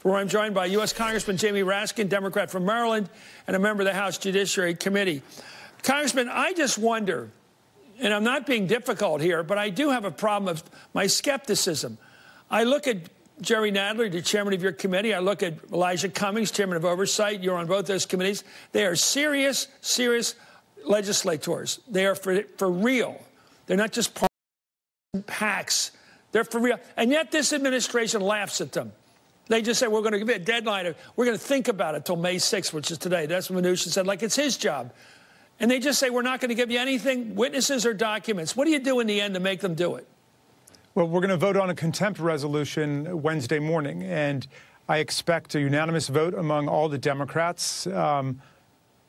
where I'm joined by U.S. Congressman Jamie Raskin, Democrat from Maryland, and a member of the House Judiciary Committee. Congressman, I just wonder, and I'm not being difficult here, but I do have a problem of my skepticism. I look at Jerry Nadler, the chairman of your committee. I look at Elijah Cummings, chairman of Oversight. You're on both those committees. They are serious, serious legislators. They are for real. They're not just PACs. They're for real. And yet this administration laughs at them. They just say, we're going to give it a deadline. We're going to think about it till May 6th, which is today. That's what Mnuchin said, like it's his job. And they just say, we're not going to give you anything, witnesses or documents. What do you do in the end to make them do it? Well, we're going to vote on a contempt resolution Wednesday morning, and I expect a unanimous vote among all the Democrats,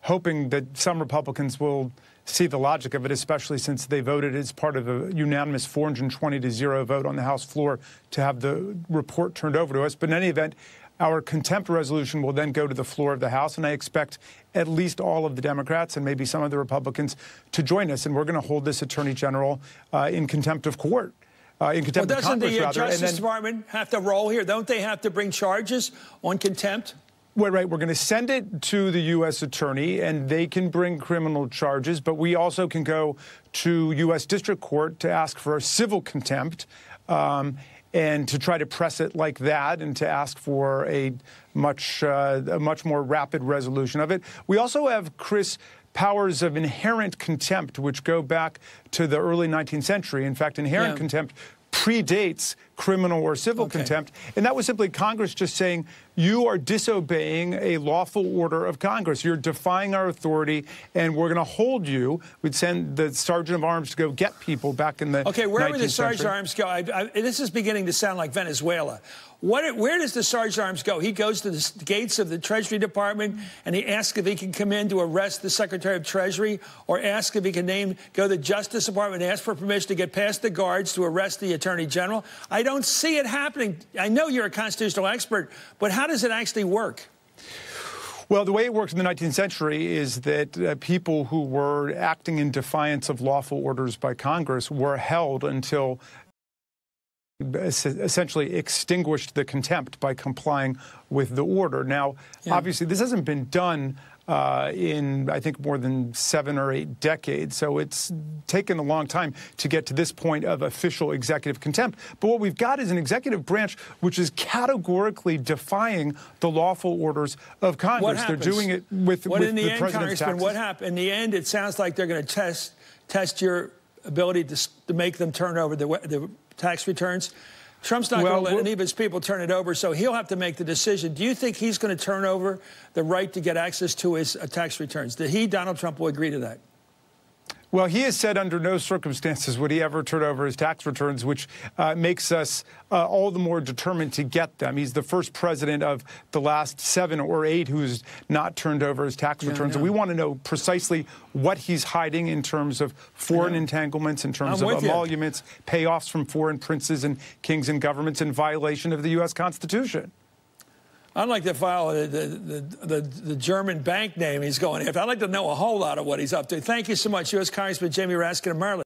hoping that some Republicans will see the logic of it, especially since they voted as part of a unanimous 420-0 vote on the House floor to have the report turned over to us. But in any event, our contempt resolution will then go to the floor of the House, and I expect at least all of the Democrats and maybe some of the Republicans to join us. And we're going to hold this Attorney General in contempt of court. In contempt of Congress, doesn't the rather. Justice Department have to roll here? Don't they have to bring charges on contempt? Well, right. We're going to send it to the U.S. Attorney, and they can bring criminal charges. But we also can go to U.S. District Court to ask for a civil contempt and to try to press it like that and to ask for a much more rapid resolution of it. We also have, Chris, powers of inherent contempt, which go back to the early 19th century. In fact, inherent contempt predates criminal or civil contempt. And that was simply Congress just saying, you are disobeying a lawful order of Congress. You're defying our authority, and we're going to hold you. We'd send the sergeant of arms to go get people back in the 19th century. Okay, wherever the sergeant of arms go, this is beginning to sound like Venezuela. Where does the sergeant of arms go? He goes to the gates of the Treasury Department and he asks if he can come in to arrest the Secretary of Treasury, or ask if he can go to the Justice Department and ask for permission to get past the guards to arrest the Attorney General. I don't see it happening. I know you're a constitutional expert, but how does it actually work? Well, the way it worked in the 19th century is that people who were acting in defiance of lawful orders by Congress were held until essentially extinguished the contempt by complying with the order. Now, obviously, this hasn't been done in, I think, more than 7 or 8 decades. So it's taken a long time to get to this point of official executive contempt. But what we've got is an executive branch which is categorically defying the lawful orders of Congress. They're doing it with the president's taxes. What happened? In the end, it sounds like they're going to test your ability to make them turn over the tax returns. Trump's not going to let any of his people turn it over, so he'll have to make the decision. Do you think he's going to turn over the right to get access to his tax returns? Donald Trump, will agree to that? Well, he has said under no circumstances would he ever turn over his tax returns, which makes us all the more determined to get them. He's the first president of the last 7 or 8 who's not turned over his tax returns. And we want to know precisely what he's hiding in terms of foreign entanglements, in terms of emoluments, payoffs from foreign princes and kings and governments in violation of the U.S. Constitution. I'd like to file the German bank name he's going after. I'd like to know a whole lot of what he's up to. Thank you so much, U.S. Congressman Jamie Raskin of Maryland.